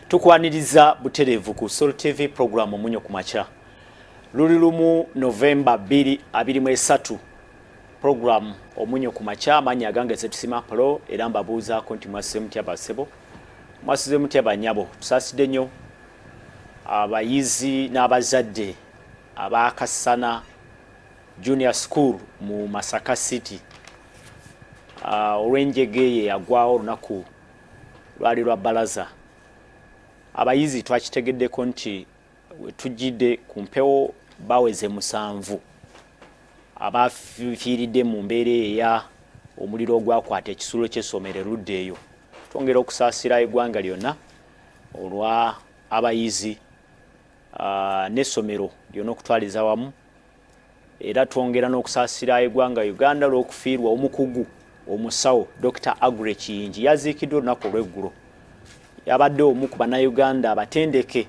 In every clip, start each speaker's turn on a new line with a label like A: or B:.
A: Tukwaniriza buterevu ku Soul TV program Omunnyo Ku Makya. Luli lumu November 2023 program Omunnyo Ku Makya amanya agange zetusima palo era mbabuuzaako nti mwasize mutya basebo. Mwasize mutya banyabo. Tusaasidde nnyo abayizi n'abazadde abakasana Junior School mu Masaka City. Olw'enjegeye yagwawo olunaku lwali lwa balaza. Abayizi twakitegeddeko nti tujjidde ku mpewo baweze 7 abafiiridde mu mbeera eya omuliro ogwakwata ekisulo ky'essomero erudde eyo. Twongera okusaasira eggwanga lyonna olwa abayizi n'essomero lyonna okutwaliza wamu, era twongera n'okusaasira eggwanga Uganda olw'okufiirwa omukugu omusawo Dr. Agre Kiyingi yaziikiddwa olunaku olw'eggulo. Yabadde omu ku bannayuganda abatendeke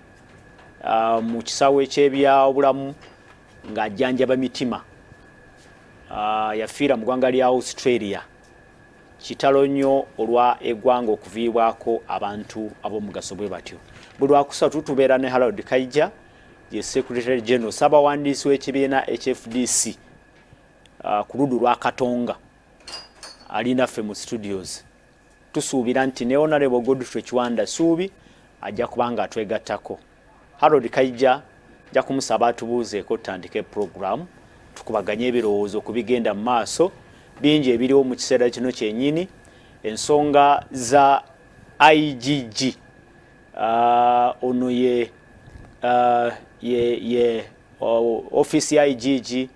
A: mu kisawo eky'ebyobulamu ng'ajjanjaba mitima. Yafiira mu ggwanga lya Australia. Kitalo nnyo olwa eggwanga okuviibwako abantu ab'omugaso bwe batyo. Buli Lwakusatu tubeera ne Harold Kaija, ye Secretary General Ssaabawandiisi w'ekibiina HFDC ku luddu lwa Katonga, ali naffe mu studios. Tusuubira nti ne Honorable Godfrey Kiwanda Suubi ajja kubanga atwegattako. Harold Kaija ajja kumusaba atubuuzeeko tutandike program, tukubaganye ebirowoozo ku bigenda mu maaso bingi ebiriwo mu kiseera kino kyennyini. Ensonga za IGG ono ye office ya IGG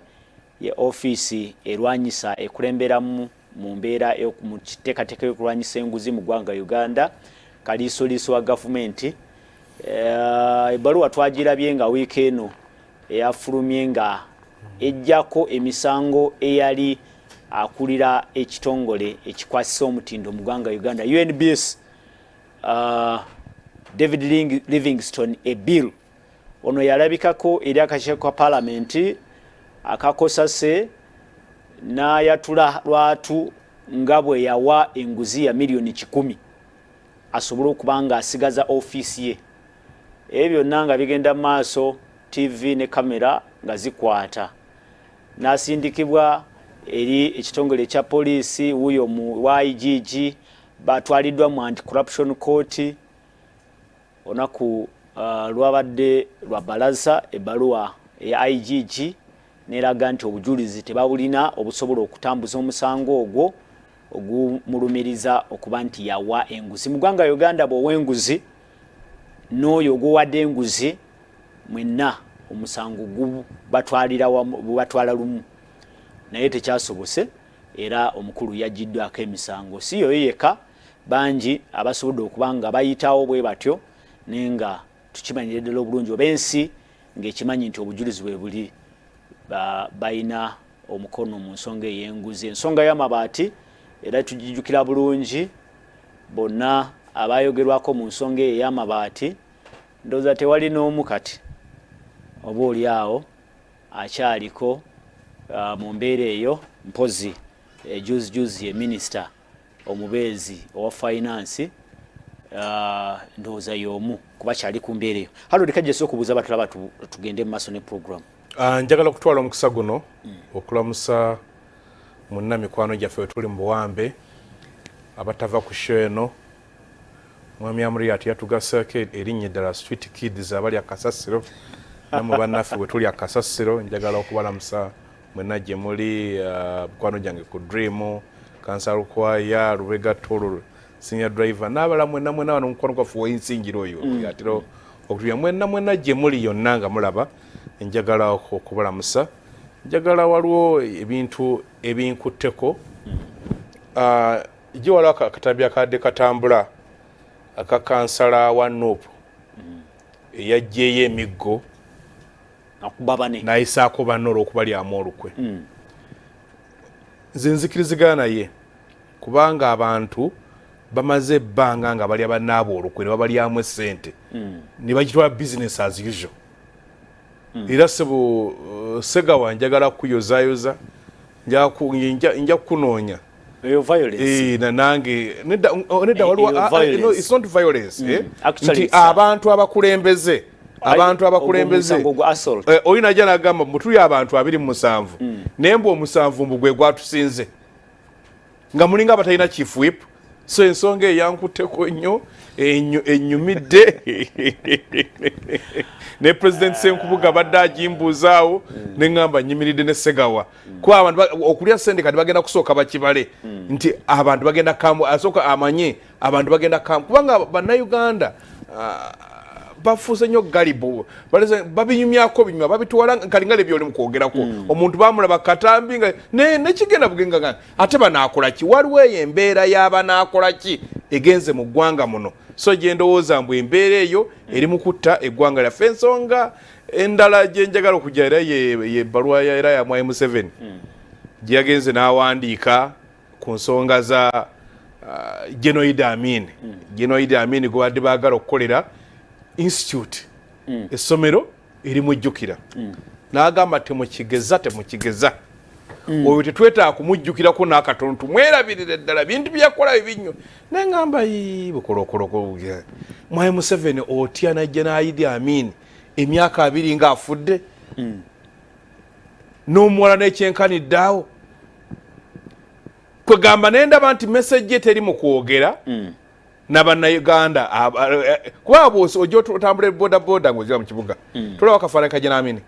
A: ye office erwanyisa ekulemberamu mu mbeera mu kiteekateeka y'okulwanyisa enguzi mu ggwanga Uganda. Kaliisoliiso wa gavumenti ebbaluwa twagirabye nga wiiki eno eyafulumye nga ejjako emisango eyali akulira ekitongole ekikwasisa omutindo mu ggwanga Uganda UNBS David Livingstone Bill ono yalabikako eri akakiiko ka Parliament akakosase n'ayatula lwatu nga bwe yawa enguzi ya milioni 10 asobole okuba nga asigaza ofiisi ye. Ebyo byonna nga bigenda maaso, TV ne kamera nga zikwata. N'asindikibwa eri ekitongole ekya poliisi wuyo mu IGG, batwaliddwa mu anti-corruption court. Onaku lwabadde lwa balaza ebbaluwa ya IGG neraga nti obujulizi tebabulina obusobola okutambuza omusango ogwo ogumulumiriza okuba nti yawa enguzi. Mu ggwanga Uganda bw'owenguzi n'oyo oguwadde enguzi mwenna omusango batwala lumu, naye tekyasobose era omukulu yaggiddwako emisango. Si yo yeka, bangi abasobodde okuba nga bayitawo bwe batyo, naye nga tukimanyire ddala obulungi oba ensi ng'ekimanyi nti obujulizi bwe buli bayina omukono mu nsonga ey'enguzi. Ensonga y'amabaati era tugijjukira bulungi, bonna abayogerwako mu nsonga ey'amabaati ndowooza tewali n'omu kati oba oli awo akyaliko mu mbeera eyo. Mpozi juzi ye minisita omubeezi owa finance ndowooza y'omu kuba kyali ku mbeera eyo. Harold Kaija okubuuza batulaba tugende mu maaso ne program.
B: Njagala kutwala omukisa guno okulamusa munna mikwano gyaffe we tuli mu buwambe abatava ku show eno. Mwami Amuriat yatugaseeko erinnya eddala Street Kids abali akasasiro namwe bannaffe bwe tuli akasasiro. Njagala okubalamusa mwenna gye muli, mikwano gyange ku Dream, Kansalu Kwaya, Lubega Tolo, Senior Driver n'abala mwenna wano mukwano gwaffe w'ensingiro oyo yatera okutulya mwenna gye muli yonna nga mulaba. Njagala okubalamusa. Njagala waliwo ebintu ebinkutteko. Gye waliwo akatabya kadde katambula aka kansala wa Nuupu eyajjeeyo emiggo n'ayisaako banne olw'okubalyamu olukwe. Nze nzikirizigana naye kubanga abantu bamaze ebbanga nga balya bannaabwe olukwe ne babalyamu essente ne bagitwala business as usual. Era Segawa njagala kuyozaayoza nja kunoonya
A: violence
B: nange nedda waliwo no, it's not violence
A: Actually,
B: nti abantu abakulembeze oyina jana gamba mutuli abantu 27 nembe omusanvu mbugwe gwatusinze nga mulinga batalina chief whip so ensonga eyankuteko nnyo enyumidde ne president Senkubuga badde agimbuuzaawo ne ngamba nyimiridde ne Segawa kuba abantu okulya sente kati bagenda kusooka bakibale nti abantu bagenda kambu asooka amanye abantu bagenda kambu kubanga bannayuganda bafuuse nnyo galibo babinyumyako binyuma babitwala kalingale byoli mukwogerako omuntu bamulaba katambi nga nekigenda bugenga ate banaakola ki waliwo eyo embeera y'abanaakola ki egenze mu ggwanga muno so gye ndowooza mbu embeera eyo eri mu kutta eggwanga lyaffe ensonga endala gye njagala okujja era ye bbaluwa era ya Mwai Museveni gye yagenze n'awandiika ku nsonga za Genoid Amin gwe badde baagala okukolera institute essomero erimu ejjukira n'agamba temukigeza oyo tetwetaaga kumujjukirako n'akatono tumwerabirire ddala bintu byakola bibinnyo nengamba bukolokoloko Mwai Museveni otya najja n'Idi Amin emyaka 2 ng'afudde n'omuwala n'ekyenkaniddeawo kwegamba nendaba nti message teri mu kwogera n'abannayuganda kuba ojja otambula bodaboda ng'ozira mu kibuga tolaba akafaananyi ka Idi Amin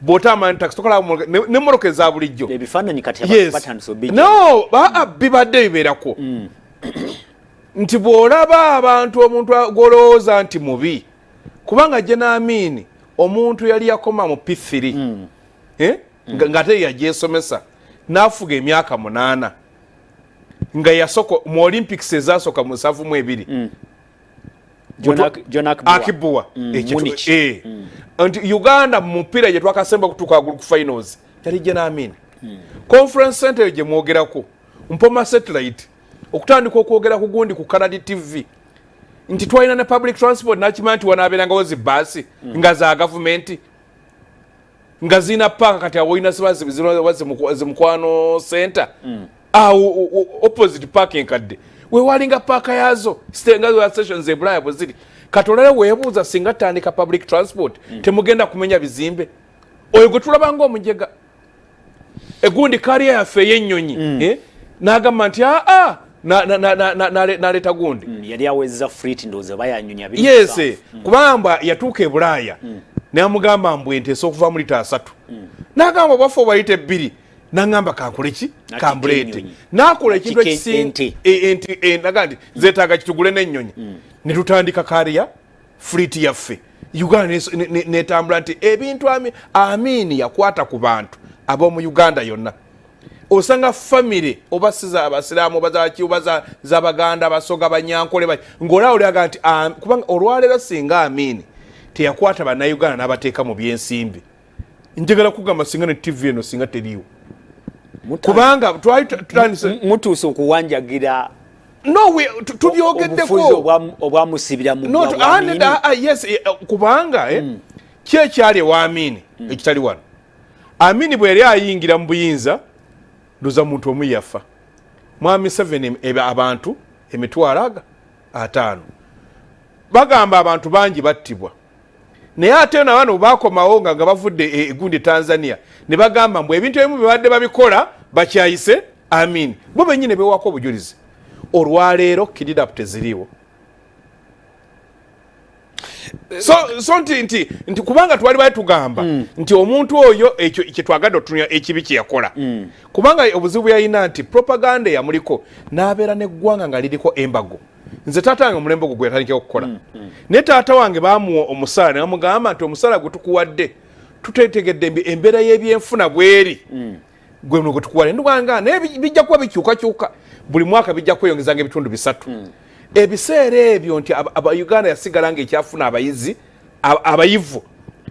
B: bw'otambula taxi tokola n'emmoloka eza bulijjo
A: ebifaananyi kati batandise obijja
B: no bibadde bibeerako nti bw'olaba abantu omuntu gw'olowooza nti mubi kubanga Idi Amin omuntu yali yakoma mu P3 ng'ate yagyesomesa n'afuga emyaka 8 nga yasoko mu Olympics ezasooka mu 7
A: John
B: Akibua nti Uganda mu mupiira gye twakasemba kutuuka ku finals yali Idi Amin conference center gye mwogerako mpoma satellite okutandika okwogera ku gundi ku Canada TV nti twalina ne public transport nakimanya nti wanaabeerangawo zi baasi nga za gavumenti nga zina paaka kati awoyina zimukwano center opposite parking kadde wewalinga paaka yazo nga stations ebulaya bwe ziri kati olala weebuuza singa tandika public transport temugenda kumenya bizimbe oyo gwe tulabanga omujega egundi kariya yaffe ey'ennyonyi n'agamba nti n'aleeta gundi
A: yali awezza fleet ndowooza bayanyonyi
B: yes kubanga yatuuka e Bulaaya n'amugamba mbu enteesa okuva mu lita 3 n'agamba bwaffe obalita 2 n'angamba kankole ki kambuleete n'akola ekintu ekisinga nti zeetaaga kitugule n'ennyonyi ne tutandika kariya fleet yaffe Uganda n'etambula nti ebintu Amin yakwata ku bantu ab'omu Uganda yonna osanga family oba siza abasiraamu oba z'Abaganda Abasoga Abanyankole ng'olaba olyaga nti kubanga olwaleero singa Amin teyakwata bannayuganda n'abateeka mu byensimbi njagala kugamba singa ne TV eno singa teriiwo kubanga
A: mutuuse okuwanjagira
B: tubyogeddeko
A: obwamusibira mu
B: yes kubanga kyekyali ewa Amin ekitali wano Amin bwe yali ayingira mu buyinza ndoza muntu omu yafa Mwami 7 abantu emitwalo 5 bagamba abantu bangi battibwa naye ate n'abantu bakomawo nga bavudde egundi Tanzania ne bagamba mbu ebintu ebimu bibadde babikola bakyayise Amin bo bennyini bewako obujulizi olwaleero kididap teziriiwo so nti kubanga twali batugamba nti omuntu oyo ekyo kyetwagadde otunya ekibi kye yakola kubanga obuzibu yalina nti propaganda yamuliko n'abeera n'eggwanga nga liriko embago nze taata wange omulembe gwe yatandika okukola ne taata wange baamuwa omusala ne bamugamba nti omusala gwe tukuwadde tuteetegedde embeera y'ebyenfuna bweri gwe gwe tukuwadde nduganga naye bijja kuba bikyukakyuka buli mwaka bijja kweyongezanga ebitundu 3 ebiseera ebyo nti Uganda yasigala nga ekyafuna abayizi abayivu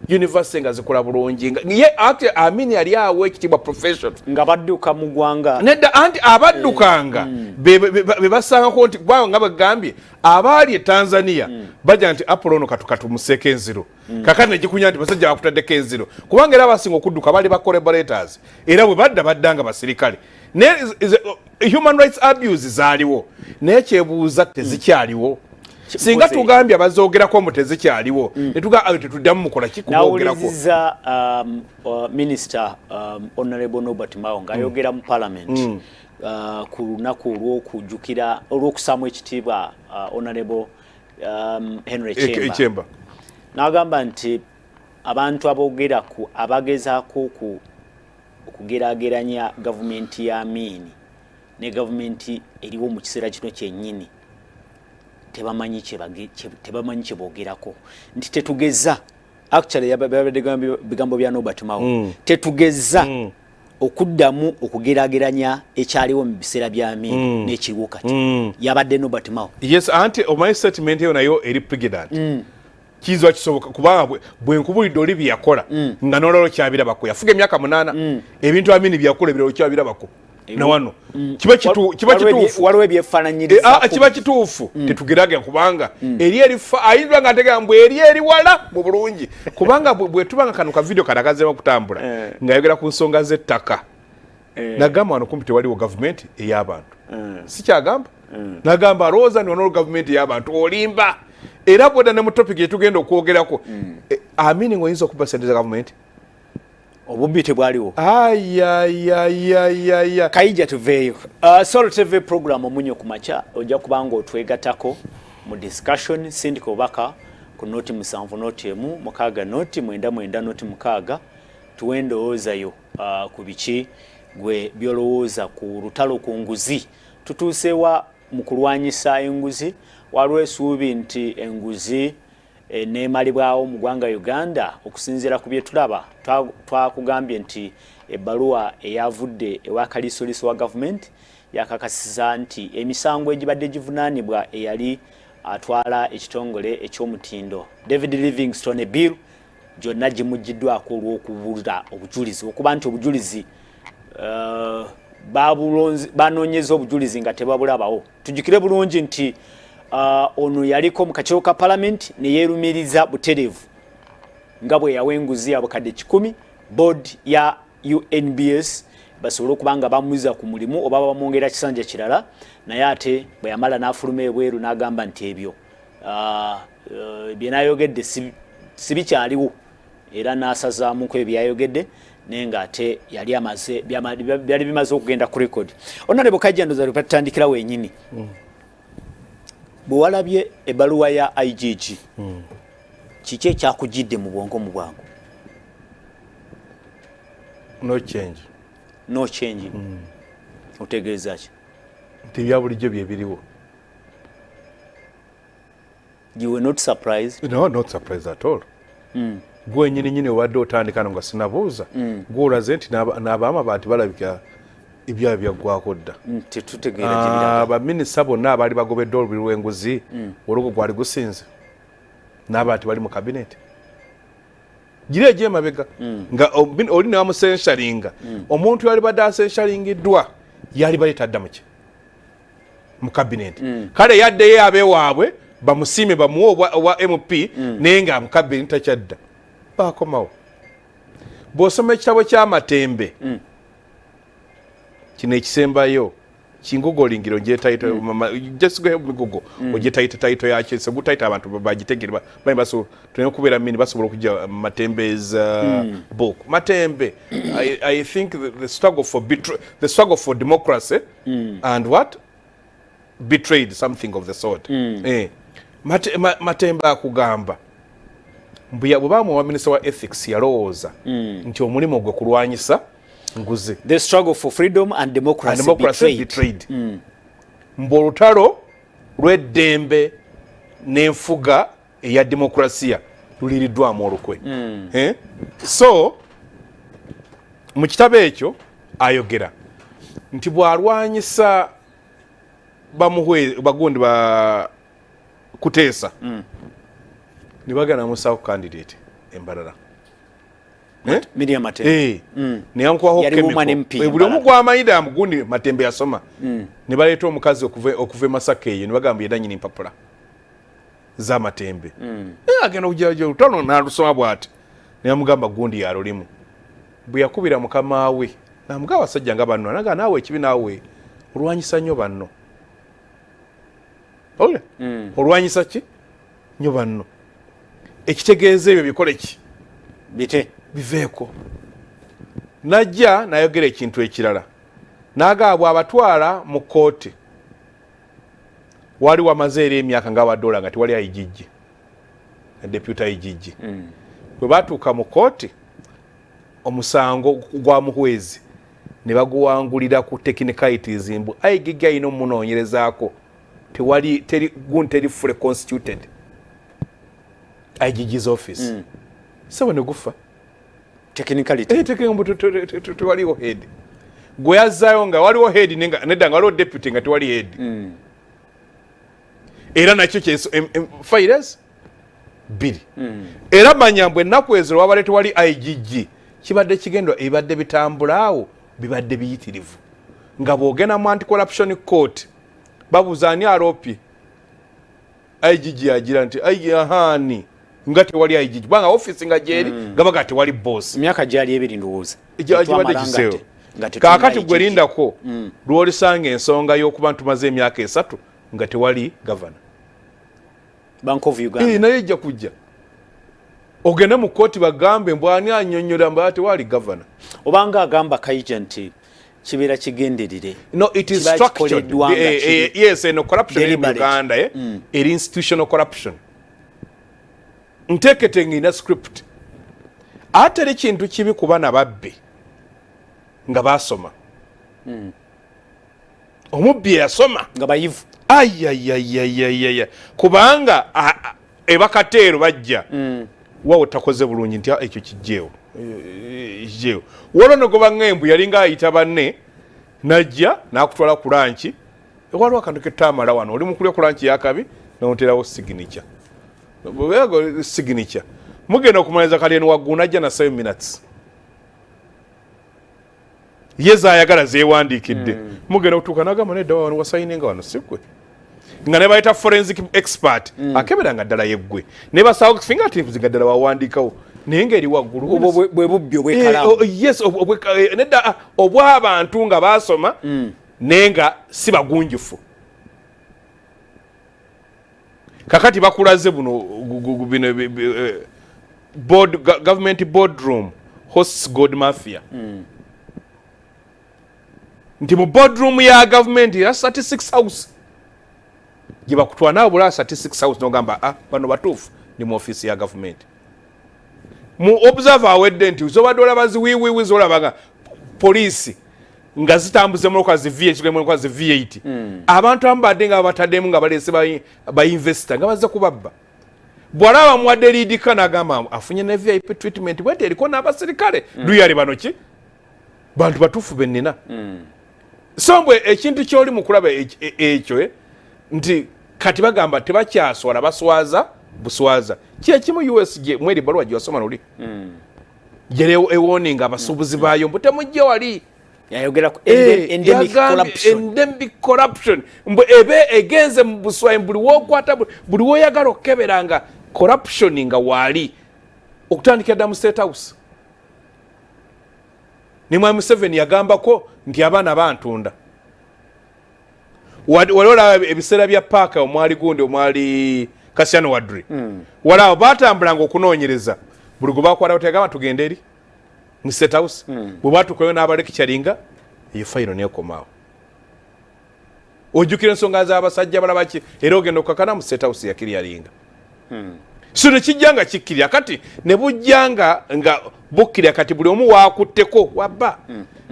B: university nga zikola bulungi ye ate Amin yali awo ekitibwa profession
A: nga badduka mu ggwanga
B: nedda anti abaddukanga be basangako nti gwanga nga bagambye abaali e Tanzania bajja nti Apollo katukatu museke enziro kakati negikunya nti basajja bakutaddeko enziro kubanga era abasinga okudduka baali ba collaborators era bwe baddanga basirikale human rights abuse zaaliwo naye kyebuuza tezikyaliwo singa tugambye abazoogerako mu tezikyaliwo netugamba tetuddamu mukola kikuboogerako
A: Minister Honorable Norbert Mao ng'ayogera mu Parliament ku lunaku olw'okusaamu ekitiibwa Honorable Henry Chemba n'agamba nti abantu aboogera ku abagezaako okugeraageranya gavumenti ya Amin ne gavumenti eriwo mu kiseera kino kyennyini tebamanyi kye boogerako nti tetugeza actually bigambo bya Norbert Mao tetugeza okuddamu okugeraageranya ekyaliwo mu biseera bya Amin n'ekiriwo kati yabadde Norbert Mao.
B: Yes, anti omanyi statement eyo nayo eri pregnant kiyinza kisoboka kubanga bwe nkubulidde oli byeyakola nga n'olwalo kyabirabako yafuga emyaka 8 ebintu Amin byakola ebiralo kyabirabako na wano kiba kituufu
A: waliwo ebyefaananyiriza
B: kiba kituufu tetugerage kubanga eri erifa ayinza nga ntegera mbwe eri eriwala mu bulungi kubanga bwe tubanga kano ka video kadagazeemu kutambula ngayogera ku nsonga z'ettaka nagamba wano kumpi tewaliwo gavumenti ey'abantu si kyagamba nagamba alowooza ni wano gavumenti ey'abantu olimba era bweda ne mu topic yetugenda okwogerako Amin ng'oyinza okuba sente za gavumenti
A: obubbi tebwaliwo
B: kayija
A: tuveeyo Soul TV program Omunnyo Ku Makya ojja kubanga otwegatako mu discussion sindika obaka ku noti 7 noti 1 mukaaga noti 9 noti 6 tuwe endowoozayo ku biki gwe byolowooza ku lutalo ku nguzi tutuusewa mu kulwanyisa enguzi waliwo essuubi nti enguzi neemalibwawo mu ggwanga Uganda okusinziira ku bye tulaba twakugambye nti ebbaluwa eyavudde ewa kaliisoliiso wa gavumenti yakakasiza nti emisango egibadde givunaanibwa eyali atwala ekitongole eky'omutindo David Livingstone Bill gyonna gimuggiddwako olw'okubulira obujulizi okuba nti obujulizi banoonyeza obujulizi nga tebabulabawo tujjukire bulungi nti ono yaliko mu kakiiko ka Parliament ne yeerumiriza butereevu nga bwe yawa enguzi abukadde 10 board ya UNBS basobole okuba nga bamuyiza ku mulimu oba bamwongera kisanja kirala naye ate bwe yamala n'afuluma ebweru n'agamba nti ebyo bye n'ayogedde si bikyaliwo era n'asazaamuko ebyayogedde naye ng'ate byali bimaze okugenda ku rekodi Honorable Kajja ndoza lupatandikira wenyini bwe walabye ebbaluwa ya IGG kiki ekyakugidde mu bwongo mu bwangu? No change otegeeza ki?
B: Nti bya bulijjo bye biriwo.
A: You were not surprised?
B: No, not surprised at all. Gwe nyini wadde otandika nga sinabuuza gw'olaze nti n'abaama bantu balabika ebyayo byaggwako dda
A: tetutegeera gye biraga
B: baminisita bonna abaali bagobedde olubiri lw'enguzi olugo gwali gusinze n'abantu bali mu kabineti gira egy'emabega nga oli newamusenshalinga omuntu yali badde asenshalingiddwa yali baleetadda muki mu kabineti kale yaddeyo abeewaabwe bamusiime bamuwe owa MP naye nga mu kabineti takyadda bakomawo bw'osoma ekitabo ky'amatembe kino ekisembayo kingogolingiro njetaito just go migugo ojetaito taito yakyo segutaito abantu bagitegere baso tulina kubeera mini basobola okujja matembes book matembe I think the struggle for democracy and what betrayed something of the sort matembe akugamba mbuya bwamu wa minister wa ethics yalowooza nti omulimu gwe kulwanyisa nguzi
A: the struggle for freedom and democracy
B: betrayed mbolutalo lw'eddembe n'enfuga eya demokrasiya luliriddwamu olukwe so mu kitabo ekyo ayogera nti bw'alwanyisa bagundi ba kuteesa ne bagana musawo candidate embalala
A: Miriam Matembe
B: neyankwaho buli omu gw'amayida mugundi Matembe yasoma ne baleeta omukazi okuva Masaka eyo ne bagamba yedda nyini mpapula za Matembe agenda okujaja olutalo n'alusoma bw'ati ne yamugamba gundi yalulimu bwe yakubira mukama we namuga abasajja nga banno naga naawe ekibi naawe olwanyisa nnyo banno ole olwanyisa ki nnyo banno ekitegeeza ebyo bikole ki
A: bite
B: biveeko najja nayogera ekintu ekirala nagabwa abatwala mu kooti wali wamaze era emyaka nga abadola nga tewali ayigijje deputy ayigijje bwe batuuka mu kooti omusango gwa muhwezi ne baguwangulira ku technicalities mbu ayigijje ayina omunoonyerezaako teri fully constituted ayigijji's office sawa ne gufa
A: technicality
B: tewaliwo head gwe yazzaayo nga waliwo head nedda nga waliwo deputy nga tewali head era nakyo files biri era manya mbwe ennaku ezo wabale tewali igg kibadde kigendwa ebibadde bitambulaawo bibadde biyitirivu nga bwogenda mu anti-corruption court babuuza ani alopye igg agira nti ahani nga tewali igg kubanga office nga gyeri nga baga tewali boss
A: emyaka gyali ebiri ndowooza
B: gibadde kiseewo kaakati gwe lindako lwolisanga ensonga y'okuba ntumaze emyaka 3 nga tewali governor
A: Bank of Uganda
B: naye ejja kujja ogende mu kooti bagambe mbwani annyonnyola mba tewali governor
A: obanga agamba Kaija nti kibeera kigenderere
B: no it is structured yes no corruption in Uganda eri institutional corruption nteketenga ina script ateri kintu kibi kuba na babbe nga basoma omubbi yasoma
A: nga bayivu
B: ayayayayaya kubanga ebakateero bajja wawe takoze bulungi nti ekyo kijjeewo wolono goba ngembu yalinga ayita banne najja nakutwala ku lanchi waliwo akantu ketamala wano oli mukulya ku lanchi yakabi noterawo signature bwego signature mugenda okumaliza kali eno waggulu najja na 7 minutes yeza ayagala zeewandiikidde mugenda okutuuka nagamba nedda wano wasayininga wano sikwe nga ne bayita forensic expert akeberanga ddala yeggwe ne basawo fingertips nga ddala wawandiikawo naye ng'eri waggulu
A: bwe bubbi obwekalamu
B: yes nedda obw'abantu nga basoma naye nga si bagunjufu kakati bakulaze buno government boardroom hosts god mafia nti mu boardroom ya government ya statistics house gye bakutwala nawe bula statistics house nogamba bano batuufu ni mu office ya government mu observer awedde nti zobadde olaba ziwiiwiiwi zolabanga poliisi nga zitambuze muloka zi V8 abantu abambadde nga bataddemu nga baleese bainvestor nga bazze kubabba bw'alaba muwadde liidika n'agamba afunye ne VIP treatment bwete eriko n'abasirikale luyali bano ki bantu batuufu bennina so mbwe ekintu kyoli mu kulaba ekyo nti kati bagamba tebakyaswala baswaza buswaza kyekimu USG mweri balwa gyosoma noli jere ewarning abasubuzi bayo mbu temujje wali
A: yayogera ku endemic
B: corruption mbwe ebe egenze mu buswayi buli wokwata buli woyagala okukeberanga corruption nga wali okutandikira dda mu State House ni Mwami Museveni yagambako nti abaana bantunda waliwo ebiseera bya paaka omwali gundi omwali Kasiano Wadri walawo batambulanga okunoonyereza buli gwe bakwata tegamba tugende eri mu State House bwe batuukayo n'abalekikyalinga eyo fayiro neekomaawo ojjukira ensonga z'abasajja balabaki era ogenda okukakana mu State House yakiryalinga so nekijja nga kikkirya kati ne bujjanga nga bukkirya kati buli omu waakutteko wabba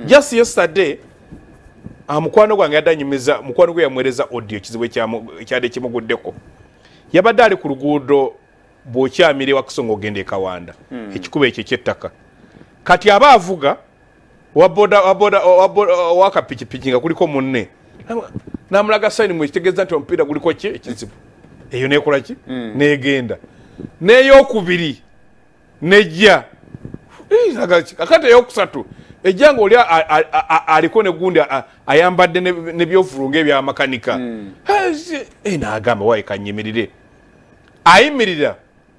B: just yesterday mukwano gwange yaddanyumiza mukwano gwe yamwereza audio kizibu ekyadde kimuguddeko yabadde ali ku luguudo bw'okyamira ewa Kisonga ogenda e Kawanda ekikuba ekyo eky'ettaka kati aba avuga wakapikipiki nga kuliko munne namulaga sayini mwekitegeeza nti omupiira guliko ki ekizibu eyo nekola ki negenda n'eyokubiri nejja kakati eyokusatu ejja nga oli aliko ne gundi ayambadde nebyovulunga ebyamakanika naagamba wayi kanyimirire ayimirira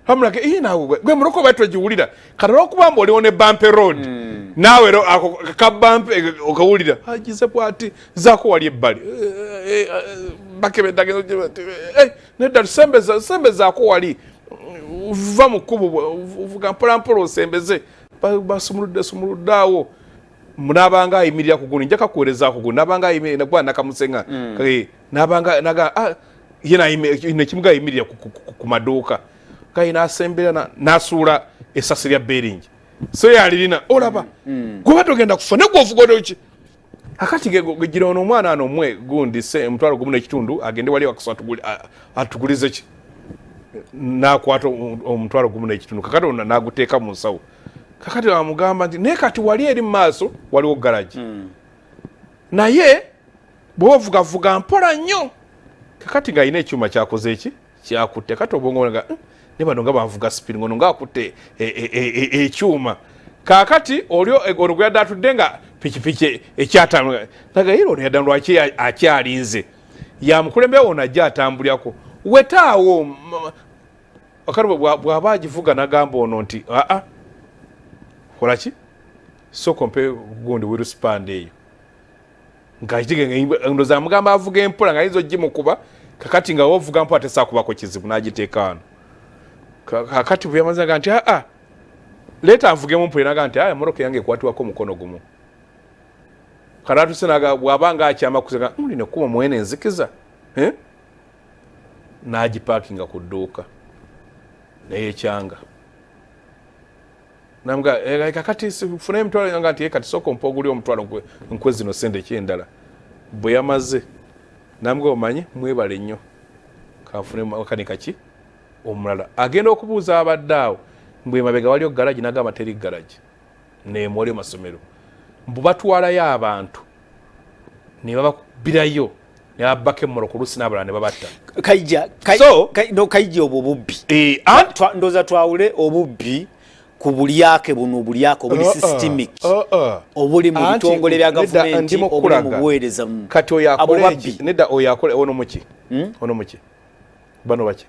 B: hamulage nawe gwe muloko batwe jiwulira katalo okubamba oli on bumper road nawe ako ka bump okawulira agize bwati zako wali ebbali bakebe dagezo nedda sembeza ako wali uva mu kubu uvuga mpolampola osembeze basumuluddawo munabanga ayimirira ku guni njaka kuwereza ku guni nabanga ayimirira nakwa nakamusenga nabanga naga yena imekimuga ayimirira ku maduuka kayina asembera nasula esasi lya bearing so yalirina olaba gwe batogenda kufa ne gwovugodo ki akati gira ono omwana ano mwe gundi se mtwalo gumu n'ekitundu agende wali wakusatu atugulize ki nakwata omutwalo gumu n'ekitundu kakati ona naguteeka mu nsawo kakati bamugamba nti naye kati wali eri maaso waliwo garagi naye bwovugavuga mpola nnyo kakati ng'alina ekyuma kyakoze eki kyakutte kati obwongo nga ne bano nga bavuga spin ngono nga akutte ekyuma kakati olyo ono gwe yadde atudde nga pikipiki ekyatambula naga era ono yadda lwaki akyalinze yamukulembera wona ajja atambulyako wetaawo akati bw'aba agivuga nagamba ono nti aa kolaki soko mpe gundi wiruspand eyo ndoza amugamba avuga empola nga ayinza ogimukuba kakati nga wovuga mpola tesakubako kizibu n'agiteeka wano kakati bwe yamaze nti leeta anvugemu mpulira naga nti emmotoka yange ekwatibwako omukono gumu kalatuse naga bw'abanga akyama kuseka lino ekkubo mwene enzikiza n'agipaakinga ku dduuka naye ekyanga namga kakati funa emitwalo yanga nti kati soko mpa oguli omutwalo nkwe zino sente kyendala bwe yamaze namga omanyi mwebale nnyo kafune makanika ki omulala agenda okubuuza abadde awo mbwe mabega waliyo garagi nagamba teri garagi nemwali masomero mbu batwalayo abantu ne babakubirayo ne babbako emmoro ku lusi n'abalala ne babatta
A: kayija obwo bubbi ndoza twawule obubbi ku bulyake buno obulyake obuli systemic obuli mu bitongole bya gavumenti obuli mu buweereza
B: kati oyakoleki nedda oyakole ono muki bano baki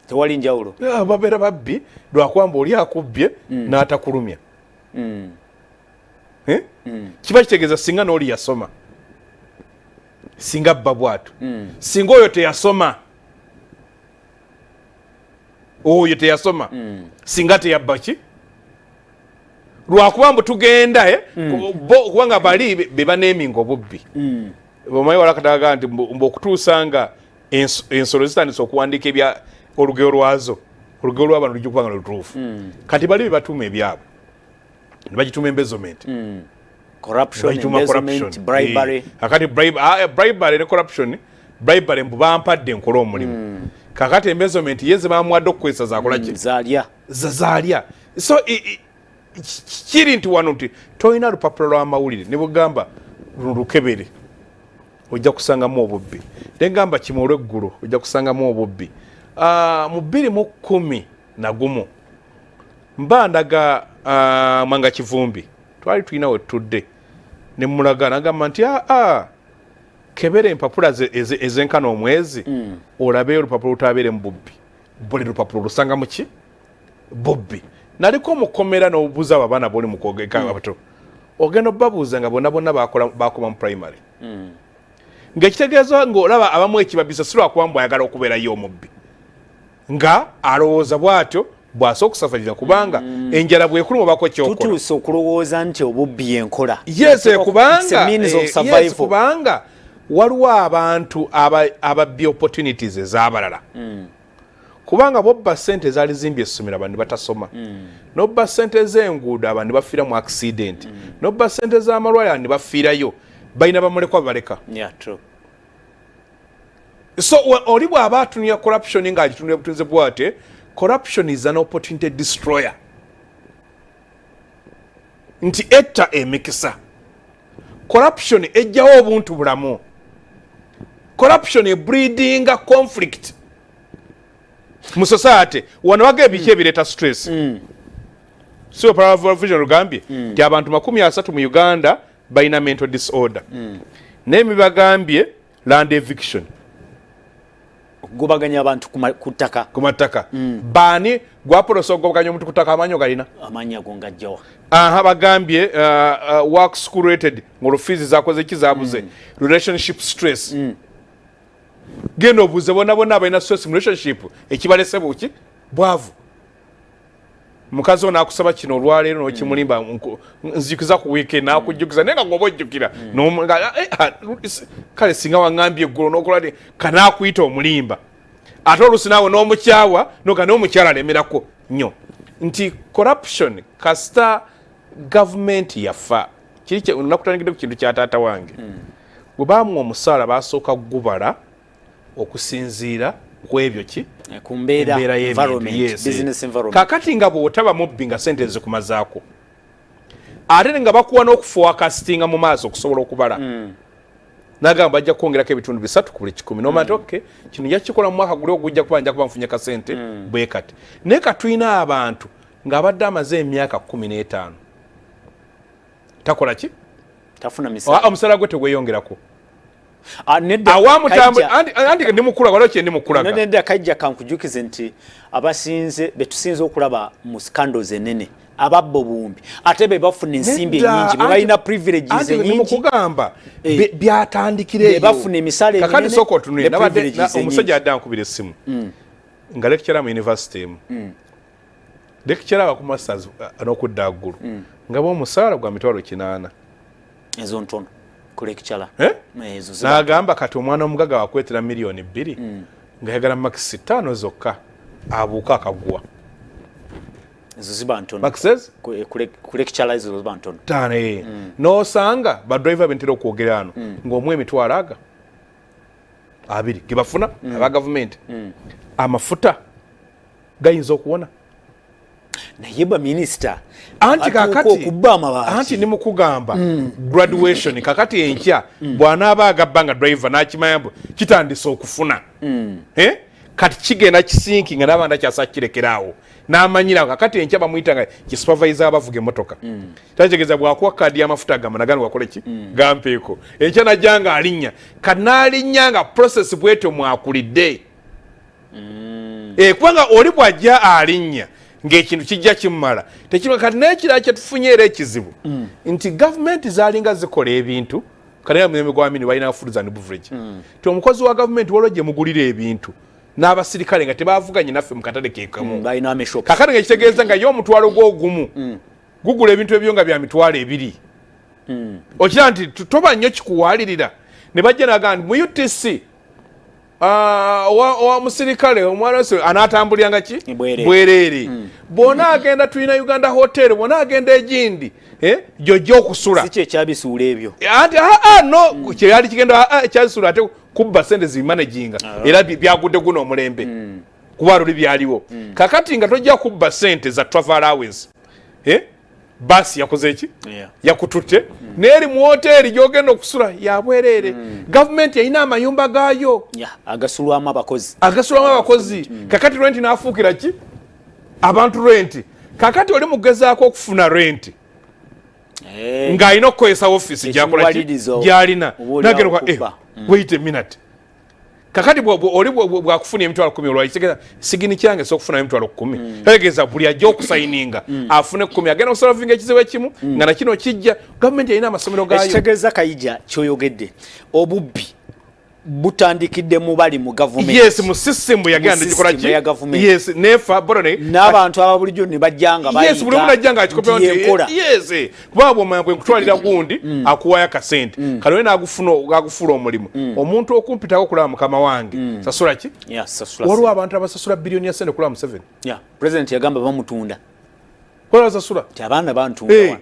A: tewali njawulo
B: babeera babbi lwakwamba oli akubbye n'atakulumya kiba kitegeeza singa n'oli yasoma singa bba bwatu singa oyo teyasoma singa teyabba ki lwakuba mbu tugenda kubanga bali bebaneminga obubbi omanyi walakataga nti mbu okutuusa nga ensolo zitandisa okuwandiika ebya olugero lwazo olugero lwabano lujja okubanga lutuufu kati bali bebatuuma ebyabwe ne bagituuma embezzlement akati bribery ne corruption bribery mbu bampadde nkola omulimu kakati embezzlement yeze bamuwadde okukozesa zakolaki zaalya so kiri nti wano nti tolina lupapula lw'amawulire ne bugamba lukebere ojja kusangamu obubbi nengamba kimu olw'eggulu ojja kusangamu obubbi mu 2011 mbandaga Mwanga Kivumbi twali tulina we tudde ne mulaga nagamba nti kebere empapula ezenkana omwezi olabe olupapula lutabeere mu bubbi buli lupapula lusanga muki bubbi naliko omukomera n'obuuza abo abaana boli mukogeka abato ogenda obabuuza nga bonna bakoma mu primary ng'ekitegeeza ng'olaba abamu ekibabisa si lwakuba mbu ayagala okubeerayo omubbi nga alowooza bw'atyo bw'asobola okusafalira kubanga enjala bw'ekuluma bako kyokola
A: tutuuse okulowooza nti obubbi yenkola
B: kubanga waliwo abantu ababbi opportunities ez'abalala kubanga bobba ssente zaali zimbye essomero abantu batasoma nobba ssente z'enguudo abantu bafiira mu accident nobba ssente z'amalwaliro abantu bafiirayo balina bamulekwa baleka so oli bw'aba atunira corruption ng'agitunira butunzi bwate corruption is an opportunity destroyer nti etta emikisa corruption ejjawo obuntu bulamu corruption breeding conflict mu society wano waga ebiki ebireeta stress so Power Vision rugambye nti abantu 30 mu Uganda balina mental disorder n'emi bagambye land eviction
A: okugobaganya abantu ku ttaka
B: baani gwapolosa okugobaganya omuntu ku ttaka amanyi galina
A: amanya go ngajjawa
B: bagambye work school rated ng'olufiizi zakoze ki zabuze relationship stress genda obuuze bonna abalina stress mu relationship ekibalese buki bwavu mukazi ono akusaba kino olwaleero n'okimulimba nzijukiza ku weekend n'akujjukiza naye nga ng'oba ojjukira kale singa waŋŋambye eggulo n'okola kanaakuyita omulimba ate oluusi naawe n'omukyawa noga n'omukyala alemerako nnyo nti corruption kasita gavumenti yafa kiri nakutandikidde ku kintu kya taata wange bwe baamuwa omusaala baasooka gubala okusinziira ku ebyo ki
A: ku mbeera y'ebintu
B: kakati nga bw'otaba mubbi nga sente zikumazaako ate nga bakuwa n'okuforecastinga mu maaso okusobola okubala nagamba bajja kwongerako ebitundu 3 ku buli 10 nomati okay kino yakikola mu mwaka guli ogujja kuba nja kuba nfunye kasente bwe kati naye katulina abantu ng'abadde amaze emyaka 15 takola ki
A: tafuna misala
B: omusala gwe tegweyongerako awamutambwe ndi mukula waliwo kye ndi mukulaga
A: nedda kajja kankujukize nti abasinze betusinze okulaba mu scandals enene ababbo bumbi ate be bafuna ensimbi ennyingi be balina privileges ennyingi
B: mukugamba byatandikira
A: eyo bafuna emisale
B: enene kakati soko tunule nabadde omusajja adda nkubira essimu nga lecturer mu university emu lecturer ku masters n'okudda ggulu nga b'omusaala gwa mitwalo 8
A: ezo ntono kulecturer
B: n'agamba kati omwana omugaga wakwetera miliyoni 2 nga yagala makisi 5 zokka abuuka akagwa
A: ezo ziba ntono
B: maxes
A: kulecturer ezo ziba ntono
B: tane n'osanga badriver bentera okwogera ano ng'omwe emitwalo aga 2 ge bafuna aba gavumenti amafuta gayinza okuwona
A: naye ba minisita
B: anti kakati anti ni mukugamba graduation kakati enkya bw'anaaba agabbanga driver n'akimayambo kitandise okufuna kati kigenda kisinki nga n'abanda kyasa kirekeraawo n'amanyira kakati enkya bamuyitanga kisupervisor abavuga emmotoka tategeeza bw'akuwa kaadi y'amafuta agamba nagano wakole ki gampeeko enkya najjanga alinnya kati n'alinnya nga process bwetyo mwakulidde kubanga oli bw'ajja alinnya ng'ekintu kijja kimumala tekirwa kati n'ekirala kye tufunye era ekizibu nti gavumenti zaalinga zikola ebintu kale mulembe gw'amini balina food and beverage ti omukozi wa gavumenti waliwo gye mugulira ebintu n'abasirikale nga tebavuganye naffe mu katale keekamu kakati ng'ekitegeeza nga ye omutwalo gw'ogumu gugula ebintu ebyo nga bya mitwalo 2 okira nti toba nnyo kikuwalirira ne bajja nagaa nti mu UTC wa musirikale omwana wese anatambuliranga ki bwereere bona agenda tulina Uganda hotel bona agenda egindi jojja okusula
A: si kyabisuula ebyo
B: anti no kyali kigenda ekyabisuula ate kubba sente zimanaginga era byagudde guno omulembe kuba luli byaliwo kakati nga tojja kubba sente za travel allowance basi yakoze ki yakututte n'eri mu hoteri gy'ogenda okusula yabwereere gavumenti yalina amayumba gaayo
A: agasulwamu abakozi
B: kakati renti n'afuukira ki abantu renti kakati oli mugezaako okufuna renti ng'alina okukozesa ofiisi gyakola ki gy'alina nageroka wait a minute kakati oli bwakufuna emitwalo 10 olwakitegeeza sigini kyange sokufuna emitwalo 10 tegeeza buli ajja okusayininga afune 10 agenda okusolovinga ekizibu ekimu nga nakino kijja gavumenti yalina amasomero gaayo
A: ekitegeeza kayija kyoyogedde obubbi butandikidde mu bali mu gavumenti
B: yes mu system yagenda gikola ki yes nefa borone
A: n'abantu ababulijjo ne bajjanga
B: bayi yes buli muntu ajjanga akikopewa yes kubabo mwe kutwalira gundi akuwaya kasente kalone n'agufula omulimu omuntu okumpitako kulaba mukama wange sasula ki
A: sasula
B: waliwo abantu abasasula bilioni ya sente kulaba Museveni
A: president yagamba bamutunda
B: kola sasula
A: ti abaana bantunda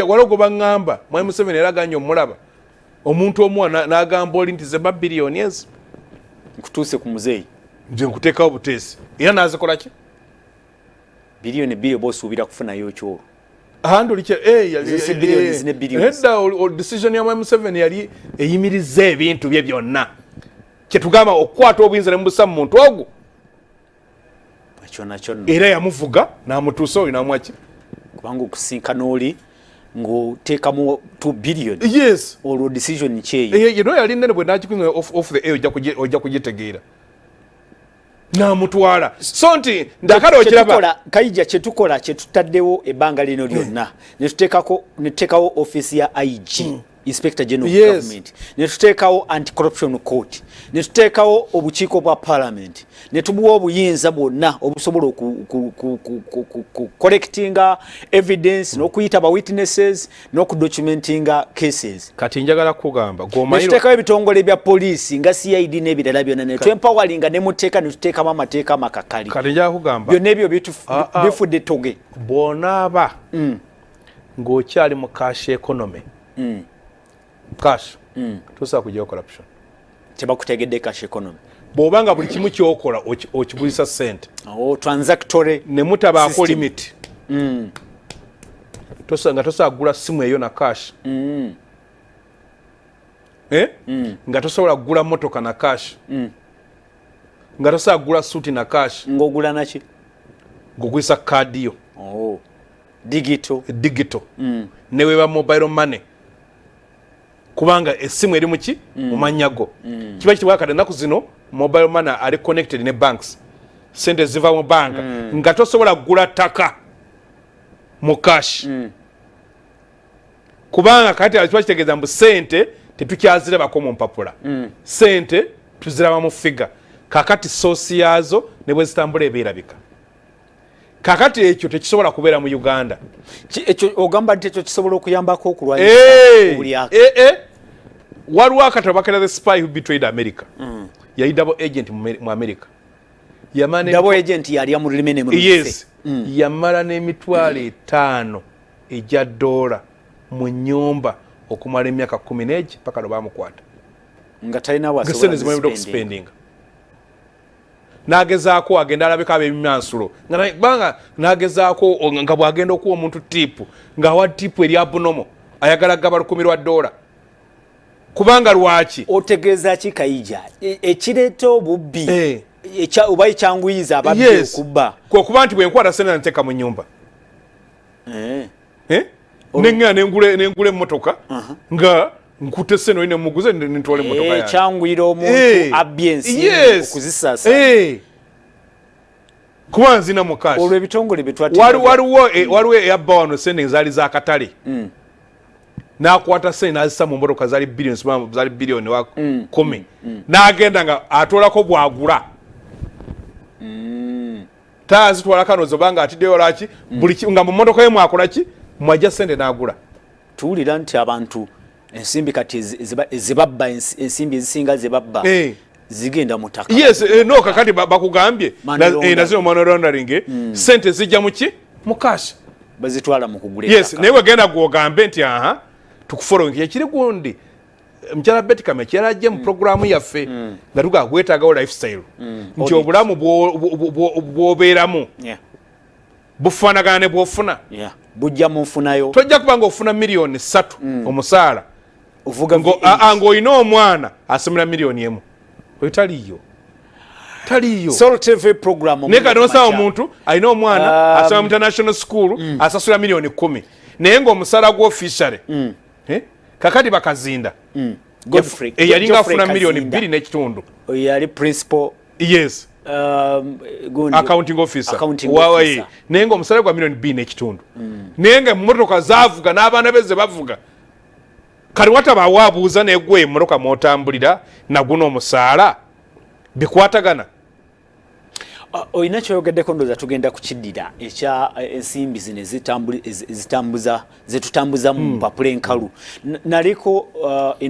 B: waliwo baŋŋamba mwami Museveni era aganye omulaba omuntu omu n'agamba oli nti zeba biliyoni ezo
A: nkutuuse ku muzeeyi
B: nje nkuteekawo buteesi era n'azikola ki
A: biliyoni 2 bw'osuubira kufunayo kyolwo
B: edda decision ya mwami Museveni yali eyimiriza ebintu bye byonna kyetugamba okukwata obuyinza ne mubusa mu muntu ogwo era yamuvuga n'amutuusa oli n'amwaki
A: kubanga okusinkana oli ng'oteekamu 2 billion
B: yes
A: olwo decision kyeyo
B: you know yali nene bwe nagikunga off the air ojja kugitegeera namutwala so nti ndakala okiraba
A: kayija kyetukola kyetutaddewo ebbanga lino lyonna netuteekawo office ya IG Inspector General of Government, netuteekawo anti-corruption court, netuteekawo obukiiko bwa parliament, netubuwa obuyinza bwonna obusobola collectinga evidence n'okuyita ba witnesses n'okudocumentinga cases.
B: Kati njagala kugamba
A: netuteekawo ebitongole bya poliisi nga CID n'ebirala byonna netwempawalinga ne muteeka netuteekamu amateeka amakakali.
B: Kati njagala kugamba
A: byonna ebyo bifudde toge
B: bw'onaaba ng'okyali mu cash economy cash tosobola kujjawo corruption
A: tebakutegedde cash economy
B: bw'obanga buli kimu kyokola okigulisa ssente
A: transactory
B: ne mutabaako limit nga tosobola kugula simu eyo na cash nga tosobola kugula motoka na cash nga tosobola kugula suuti na cash
A: ng'ogula naki
B: ng'ogulisa kaadi yo
A: digital
B: neweba mobile money kubanga esimu eri muki mumanyago kiba kitibwa kati ennaku zino mobile money ali connected ne banks sente ziva mu banka nga tosobola kugula ttaka mu cash kubanga kati kiba kitegeeza mbu sente tetukyazirabako mu mpapula sente tuziraba mu figa kakati sosi yazo ne bwe zitambula ebeerabika kakati ekyo tekisobola kubeera mu Uganda.
A: Ekyo ogamba nti ekyo kisobola okuyambako okulwanyisa obulyako.
B: Waliwo akatabo bakera the spy who betrayed America. Yali double agent mu America.
A: Double agent yali amulime ne mu
B: yes. Yamala n'emitwalo 5 ejja $, mu nyumba okumala emyaka 10 paka lwe baamukwata.
A: Nga talina wasobola
B: spending. Nagezaako agenda alabika ab'ebimyansulo nga nagezaako nga bwagenda okuwa omuntu tipu ng'awa tipu eri abunomo ayagala gaba $10 kubanga lwaki
A: otegeeza ki Kayija ekireeta obubbi oba ekyanguyiza ababbi okubba
B: kwekuba nti bwenkwata sente nteeka mu nnyumba neŋŋa nengula emmotoka nga nkute seno ine muguze nitwale motoka yange
A: kyangwira omuntu abyensi okuzisaasa
B: kuba nzina mu cash
A: olwo ebitongole
B: waliwo eyabba wano sente zaali za katale n'akwata sente n'azisa mu motoka zaali biliyoni wa 10 n'agenda nga atwalako bwagula taazitwala kano zobanga atiddeyo laki buli nga mu motoka ye mwakola ki mwajja sente n'agula
A: tuwulira nti abantu ensimbi kati zibabba ensimbi ezisinga zibabba zigenda mutaka
B: no kakati bakugambye nazino money laundering sente zijja muki mu cash
A: bazitwala mu kugula
B: naye wegenda gwogambe nti tukufollowing ekiri gundi mchala Betty Kame kyalajje mu programu yaffe nga tuga gwetagawo lifestyle nti obulamu bwobeeramu bufaanagana ne bwofuna
A: bujja mu nfunayo
B: tojja kubanga ofuna million 3 omusaala
A: uvuga
B: ng'olina omwana asomera million 1 taliyo
A: Soul TV program
B: naye kati nosaba omuntu alina omwana asoma mu international school asasula million 10 naye ng'omusaala gw'officiale kakati bakazinda yalinga afuna million 2 n'ekitundu
A: yali principal
B: accounting officer naye ng'omusaala gwa million 2 n'ekitundu naye nga emmotoka zaavuga n'abaana be ze bavuga kali watabaawo abuuza negwe emmotoka mwotambulira naguno omusaala bikwatagana
A: oyina kyoyogeddeko ndooza tugenda kukiddira ekya ensimbi zino zetutambuza mu mpapula enkalu naliko e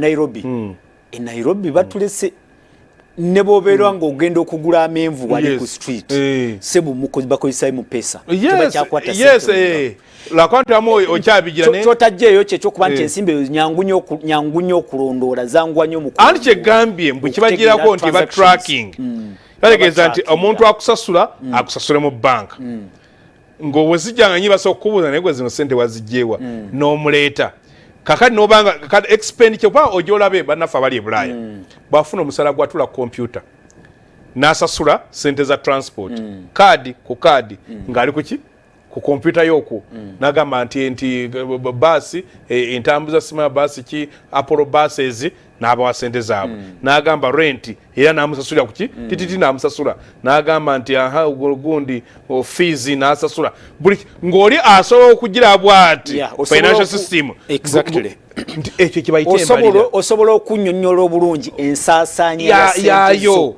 A: Nairobi batulese ne bwobeerwa ng'ogenda okugula amenvu wali ku street sebu bakozesa mu pesa tebakyakwata
B: lakantu amu okyabigira
A: kyotajjeeyo kyekyokuba nti ensimbi nyangu nnyo okulondoola zangwa nnyo mu
B: anti kyegambye mbu kibagirako nti ba tracking bategeeza nti omuntu akusasula akusasule mu banka ng'owezijjanga nyi basobola okukubuuza naye gwe zino sente wazigjeewa n'omuleeta kakati nobanga kakati expenditure kwa ojolabe bannaffe abali e Bulaaya bafuna omusala gwatula computer n'asasula sente za transport kaadi ku kaadi ng'ali kuki ku computer yoku nagamba nti basi entambuza sima basi ki Apollo buses n'abawa sente zaabwe n'agamba rent era n'amusasula kuki tititi n'amusasula n'agamba nti aha gundi fees n'asasula buli ng'oli asobola okugira bwati financial system
A: exactly
B: ekyo kibayita embalira
A: osobola okunnyonnyola obulungi ensaasaanya
B: yayo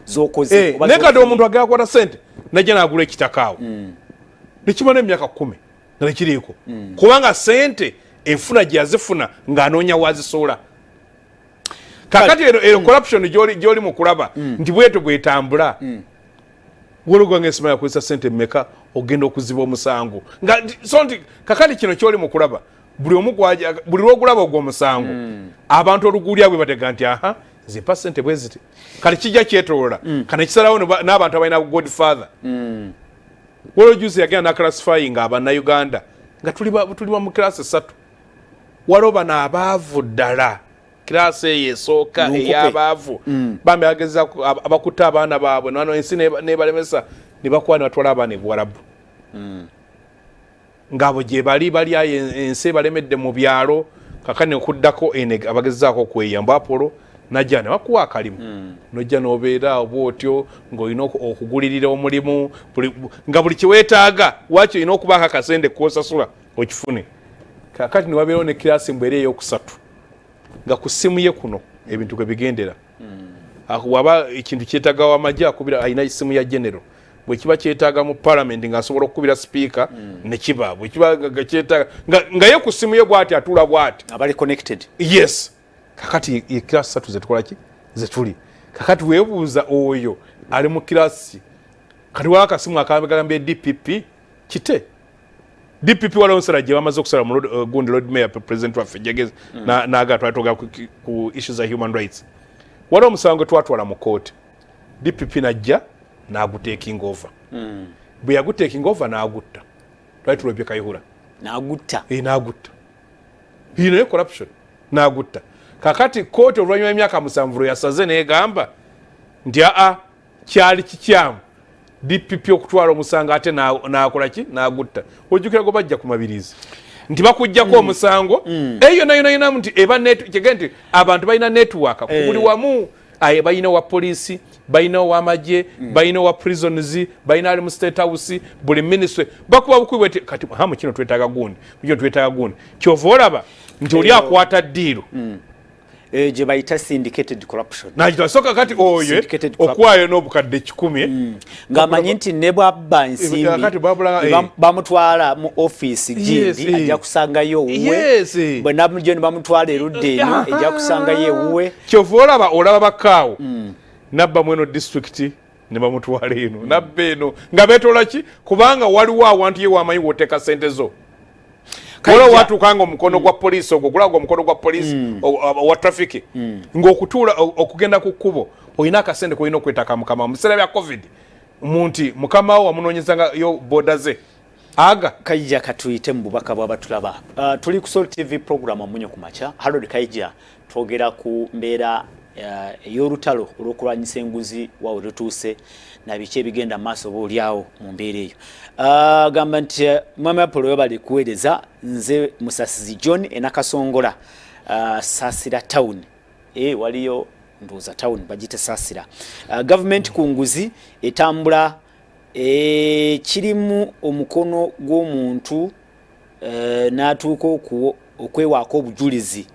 A: zokoze
B: nekadde omuntu agera kwata sente najja n'agula ekitakaawo nekimala emyaka 10 nakiriiko kubanga sente enfuna gye yazifuna ng'anoonya wazisola kakati ero corruption gyoli mu kulaba nti bweto bwetambula wolugwange esimala kukozesa sente mmeka ogenda okuziba omusango so nti kakati kino kyoli mu kulaba buli lwogulaba ogw'omusango abantu oluguulya bwe batega nti aha zipa sente bwe ziti kale kijja kyetolola kana kisalawo n'abantu abalina godfather wolojuzi yagenda n'aclassifying abannayuganda nga tuli mu kilasi 3 waloba n'abaavu ddala kilasi eyo esooka ey'abaavu bambi bagezaako abakutta abaana baabwe nano ensi nebalemesa ne bakuba ne batwala abaana ebuwalabu ng'abo gye bali ayo ensi ebalemedde mu byalo kakane okuddako abagezaako okweyamba Apollo najja ne bakuwa akalimu nojja n'obeera bw'otyo ng'olina okugulirira omulimu nga buli kiweetaaga wakyo olina okubaako akasente k'osasula okifune kakati ne wabeerawo ne kirasi mbwera ey'okusatu nga ku ssimu ye kuno ebintu kwe bigendera waba ekintu kyetaaga w'amagye akubira alina essimu ya genero bwe kiba kyetaaga mu parliament ng'asobola okukubira sipiika ne kiba bwe kiba kyetaaga nga ye ku ssimu ye bw'ati atuula bw'ati
A: abali connected
B: yes kakati kirasi 3 zetukola ki zetuli kakati weebuuza oyo ali mu kirasi kati wa akasimu akagambye DPP kite DPP wala onsala gye bamaze okusala mu gundi Lord Mayor President waffe jageze naga twatoga ku issues of human rights wala omusango twatwala mu court DPP najja n'agutaking over bwe yagutaking over n'agutta twatulobye Kayihura
A: n'agutta
B: n'agutta hino corruption n'agutta kakati court oluvannyuma emyaka 7 yasaze n'egamba nti kyali kikyamu DPP okutwala omusango ate n'akola ki n'agutta ojjukira go bajja ku mabirizi nti bakujjako omusango eyo nayo nti eba kigenda nti abantu balina network ku buli wamu balina wa poliisi balina w'amagye balina wa prisons balina ali mu state house buli ministry bakuba bukubi kati hamu kino twetaaga gundi kyova olaba nti oli akwata ddiiro
A: gye bayita syndicated corruption
B: nakitasoka kati oyo okwayo n'obukadde 10
A: ng'amanyi nti ne bwabba nsimbi bamutwala mu office gindi ajja kusangayo owuwe bwe namujjo ne bamutwala erudde eno ejja kusangayo ewuwe
B: kyova olaba bakaawo nabba mweno district ne bamutwala eno nabba eno nga beetola ki kubanga waliwo awantu ye wamanyi woteka sente zo wala watu kanga omukono gwa poliisi ogwo gulaga omukono gwa poliisi wa traffic ng'okutuula okugenda ku kkubo olina akasente kolina okwetaka mukama mu biseera bya covid munti mukama wo wamunoonyezanga yo boda ze aga
A: kayija katuyite mu bubaka bw'abatulaba tuli ku Soul TV program Omunnyo Ku Makya Harold Kayija twogera ku mbeera ey'olutalo olw'okulwanyisa enguzi wawe lutuuse na biki ebigenda maaso boolyawo mu mbeera eyo gamba nti mwami Apollo yo bali kuweereza nze Musasizi John enakasongola Saasira town waliyo nduuza town bagite Saasira government ku nguzi etambula kirimu omukono gw'omuntu n'atuuka okwewaako obujulizi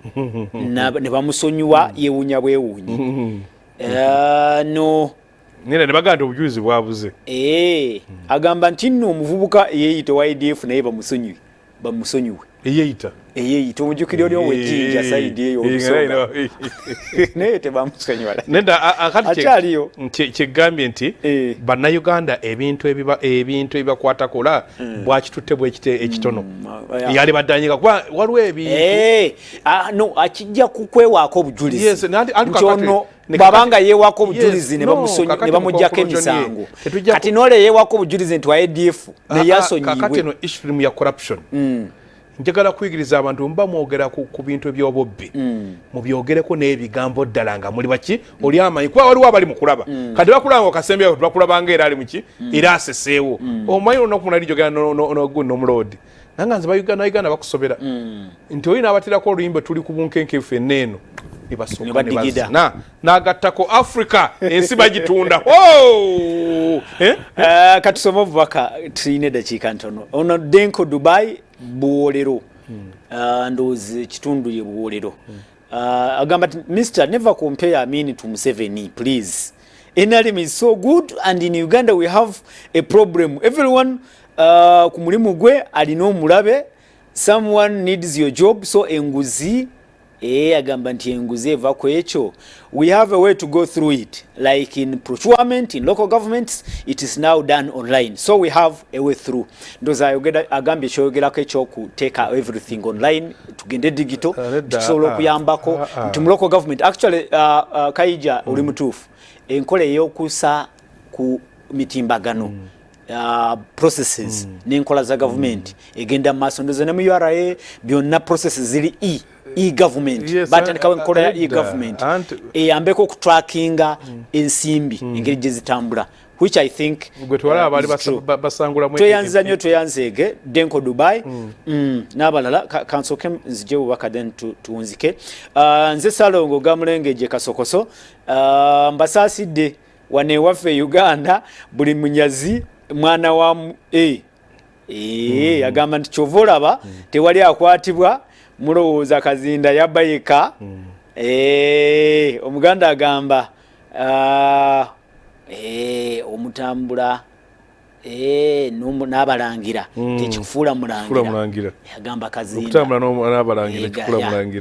A: ne bamusonyiwa yeewuunya bwewuunyi no
B: nina ne baganda obujulizi bwabuze
A: agamba nti nno omuvubuka eyeeyita wa IDF naye bamusonyiwe eyeeyita omujjukira oli owejjinja sayidi eyo olusonga naye tebamusonyiwa akyaliyo
B: kyegambye nti bannayuganda ebintu ebibakwatakola bwakitutte bwekite ekitono yali baddanyika kuba waliwo ebintu
A: no akijja kukwewaako obujulizi nti ono bwabanga yeewaako obujulizi ne bamuggyako emisango kati noole yeewaako obujulizi nti wa ADF neyasonyiwe
B: kakati eno issue ya corruption njagala kuyigiriza abantu mba mwogera ku bintu ebyobubbi mubyogereko n'ebigambo ddala nga muli baki oli amanyi kuba waliwo abali mukulaba kati bakulaba nga okasembeyo bakulabanga era ali muki era aseseewo omanyi olunaku munali jogera n'omuloodi nanga nze Uganda bakusobera nti olina abaterako oluyimba tuli ku bunkenke ffenna eno nebasooka nebazina n'agattako Africa ensi bagitunda
A: katusoma obubaka tulina eddakiika ntono ono Denko Dubai buwolero ndowooza ekitundu ye buwolero agamba Mr. never compare Amin to Museveni please NRM is so good and in Uganda we have a problem everyone ku mulimu gwe alina omulabe someone needs your job so enguzi agamba nti enguzi eva ku ekyo we have a way to go through it like in procurement in local governments it is now done online so we have a way through ndoza agambye ekyogerako ekyokuteeka everything online tugende digital tusobola okuyambako nti mu local government actually Kaija oli mutuufu enkola ey'okusa ku mitimbagano processes n'enkola za government egenda mu maaso ndoza ne mu URA byonna processes ziri e-government batandikawo enkola ya e-government eyambeko okutrackinga ensimbi engeri gye zitambula which I think tweyanziza nnyo tweyanzeege Denko Dubai n'abalala kansooke nzije bubaka then tuwunzike nze Salongo Gamulengeje Kasokoso mbasaasidde wane ewaffe Uganda buli munyazi mwana wa agamba nti kyova olaba tewali akwatibwa mulowooza kazinda yabayika omuganda agamba omutambula n'abalangira tekikufuula mulangira yagamba kazinda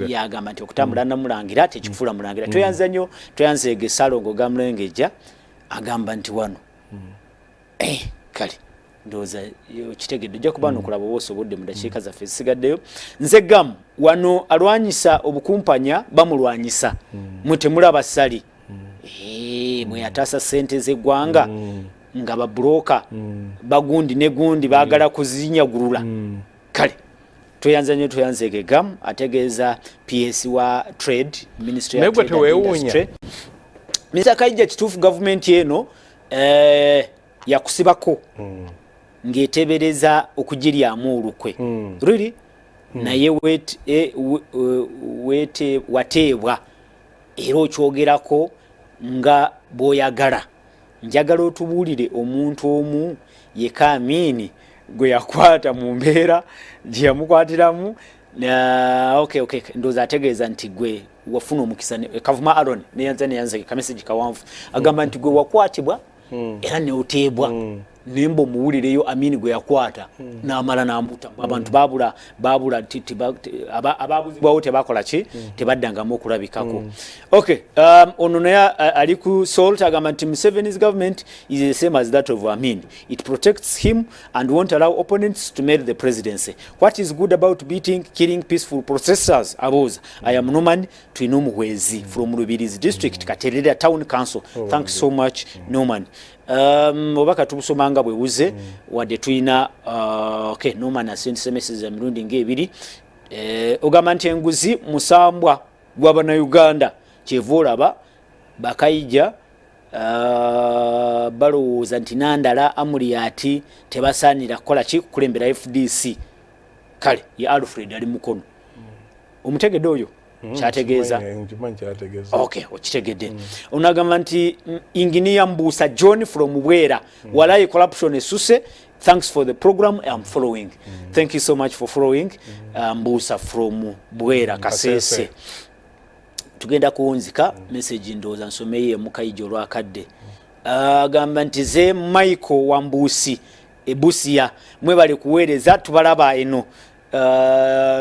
A: yagamba nti okutambula namulangira tekikufuula mulangira tweyanza nnyo tweyanzeege Salongo Gamulengeja agamba nti wano kale ndowooza kitegedde ojja kuba nokulaba oba osobodde mu dakiika zaffe zisigaddeyo nze gamu wano alwanyisa obukumpanya bamulwanyisa mwe temulaba ssali mwe yataasa ssente z'eggwanga nga babulooka bagundi ne gundi baagala kuzinyagulula kale tweyanza nnyo tweyanzeege gamu ategeeza PS wa trade ministry ya trade and industry Mr. Kaija kituufu gavumenti eno yakusibako ng'etebereza okugiryamu olukwe really naye wateebwa era okyogerako nga bw'oyagala njagala otubuulire omuntu omu ye Amin gwe yakwata mu mbeera gye yamukwatiramu okay ndowooza ategeeza nti gwe wafuna omukisa Kavuma Aaron neyanze kamesagi kawanvu agamba nti gwe wakwatibwa era neoteebwa nembo muwulireyo Amin gwe yakwata n'amala n'ambuta abantu babula ababuzibwawo tebakola ki tebaddangamu okulabikako okay ono naye ali ku Salt agamba nti Museveni's government is the same as that of Amin it protects him and won't allow opponents to make the presidency what is good about killing peaceful protesters aboza I am Norman Twinomuhwezi from Rubirizi district Katerera town council thanks so much Norman obaka tubusomanga bwebuze wadde tuyina okay Norman asente messages za mirundi ng'ebiri ogamba nti enguzi musambwa gw'abana Uganda kyevolaba Bakaija balowooza nti nandala amuli ati tebasaanira kukola ki kulembera FDC kale ye Alfred ali mukono omutegedde oyo kyategeeza okay okitegedde onagamba nti engineer Mbusa John from Bwera walayi corruption esuse thanks for the program I am following thank you so much for following Mbusa from Bwera Kasese tugenda kuwunzika message ndowooza nsomeye Mukaija olwakadde agamba nti ze Michael Wambusi ebusia mwe bali kuweereza tubalaba eno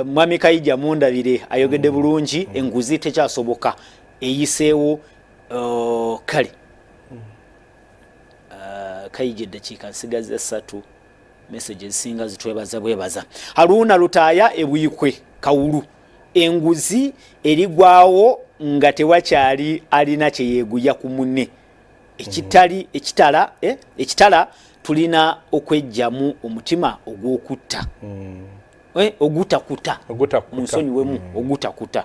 A: mwami Kaija mundabire ayogedde bulungi enguzi tekyasoboka eyiseewo kale Kaija eddakiika nsigaza 3 messages singa zitwebaza bwebaza Haruna Lutaaya ebuyikwe Kawulu enguzi erigwawo nga tewakyali alina kyeyeeguya ku munne ekitala tulina okwejjamu omutima ogw'okutta ogutakuta munsonyiwemu ogutakuta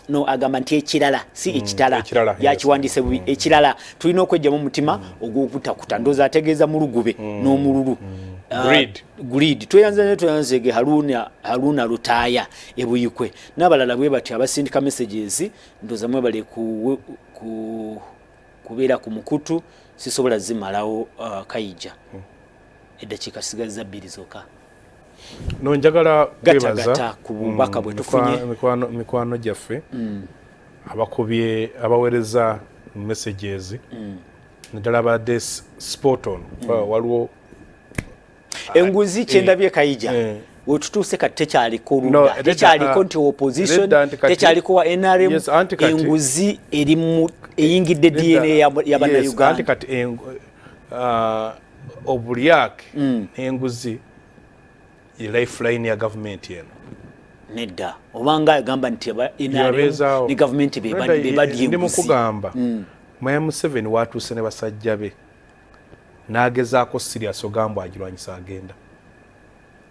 A: no agamba nti ekirala si ekitala yakiwandiise bubi ekirala tulina okwejjamu omutima ogwokutakuta ndoozi ategeeza mu lugube n'omululu grid tweyanzege Haruna Lutaaya ebuyikwe n'abalala bwe bati abasindika messages ndooza mwe bali kubeera ku mukutu sisobola zimalawo Kayija eddakiika sigazza 2 zokka
B: no njagala kwebaza
A: ku bubaka bwe tufunye
B: mikwano gyaffe abakubye abawereza messages naddala abadde spot on waliwo
A: enguzi kyendabye Kayija wetutuuse kati tekyaliko oludda tekyaliko nti opposition tekyaliko wa NRM enguzi eyingidde DNA y'Abannayuganda
B: anti kati obulyake enguzi lifeline ya government yeno
A: nedda obanga agamba nti NRM ni government bebadye
B: ndi mukugamba Mwaya Museveni watuuse ne basajja be nagezaako serious ogamba agirwanyisa agenda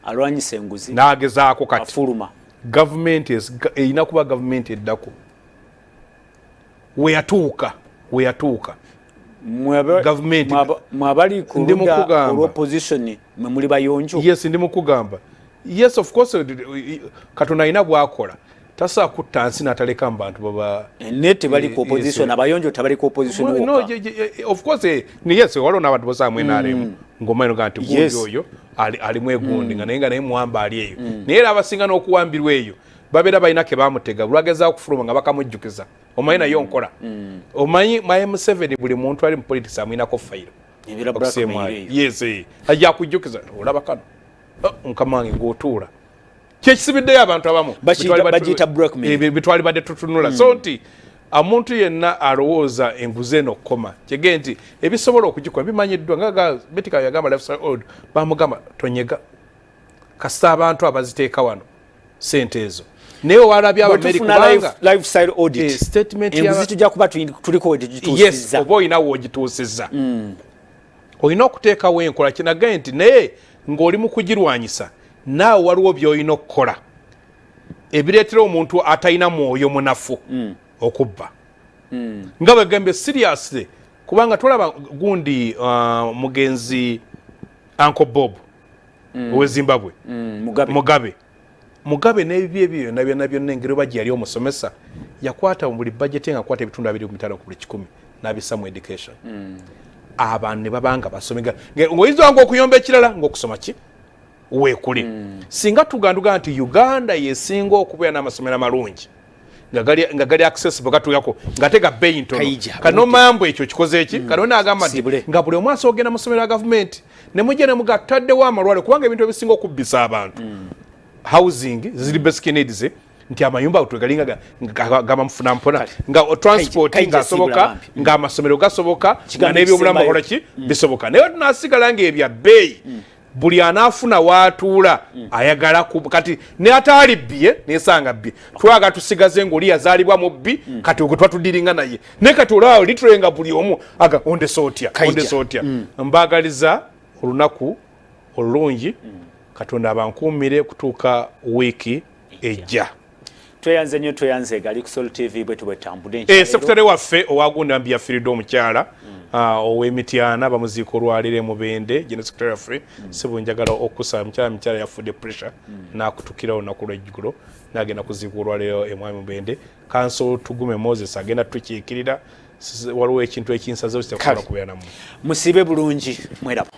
A: alwanyisa enguzi
B: nagezaako kati
A: afuluma
B: government erina kuba government eddako weyatuuka government
A: mwabali ku ludda opposition mwe muli bayonjo
B: yes ndi mukugamba yes of course Katonda alina bwakola tasa kutta nsi nataleka bantu baba
A: net bali ku opposition abayonjo tabali ku opposition
B: no of course ni yes walo n'abantu bosa mwe NRM ngoma ino ganti gundi oyo ali mwegundi nga naye muwamba ali eyo naye abasinga n'okuwambirwa eyo babera bayina ke bamutega bulageza okufuluma nga bakamujjukiza omanyi nayo nkola omanyi Mwaya Museveni buli muntu ali mu politics amwinako fayiro yes ajja kujjukiza olaba kano nkamange ng'otuula kyekisibiddeyo abantu abamu
A: bagiyita blackmail
B: bitwali badde tutunula so nti omuntu yenna alowooza enguzi eno okukoma kyege nti ebisobola okugikola bimanyiddwa nga Betika yagamba lifestyle order bamugamba tonyega kasita abantu abaziteeka wano sente ezo naye walabye Abamerika
A: lifestyle audit
B: statement
A: enguzi tujja kuba tuliko wegituusizza
B: oba olina wogituusizza olina okuteekawo enkola kinagaye nti naye ng'oli mu kugirwanyisa naawe waliwo by'olina okukola ebireetera omuntu atalina mwoyo munafu okubba nga bwegambye seriously kubanga tulaba gundi mugenzi Uncle Bob owe Zimbabwe Mugabe n'ebibye byonna byonna engero bajja yali omusomesa yakwata mu buli budget nga akwata ebitundu 2.5 ku buli 100 n'abissa mu education abantu ne babanga basomega ng'oyinza wange okuyomba ekirala ng'okusoma ki weekuli singa tuganduga nti Uganda yesinga okubeera n'amasomero amalungi nga gali accessible gatuyako ngatega bbeeyi ntono kano mambo ekyo kikoze eki kano n'agamba nti nga buli omwasi ogenda mu masomero ga gavumenti ne mujja ne mugataddewo amalwaliro kubanga ebintu ebisinga okubbisa abantu housing ziri basic needs nti amayumba tugalinga gama mfuna mpona nga transport ngasoboka nga amasomero gasoboka nga n'ebyobulamu bakola ki bisoboka naye tunasigala ng'ebya bbeeyi buli anafuna watuula ayagala kati ne atali bye nesanga bye twaga tusigaze ngoli yazalibwa mu bbi kati ogwo twatudiringa naye ne kati olao litrenga buli omu aga onde sotia mbagaliza olunaku olungi Katonda abankumire kutuuka wiki ejja
A: tweyanze nnyo tweyanze gali ku Soul TV bwe tubetambude
B: sekretary waffe owagundi ambia Firido omukyala ow'Emityana bamuziiko olwalire mu Bende general secretary waffe sibunjagala okusa mukyala yafudde pressure n'akutukira olunaku lw'ejjulo n'agenda kuziika olwaliro emwami mu Bende kanso Tugume Moses agenda tukiikirira waliwo ekintu ekinsazewo kitakuba kubeera namu
A: musibe bulungi mweraba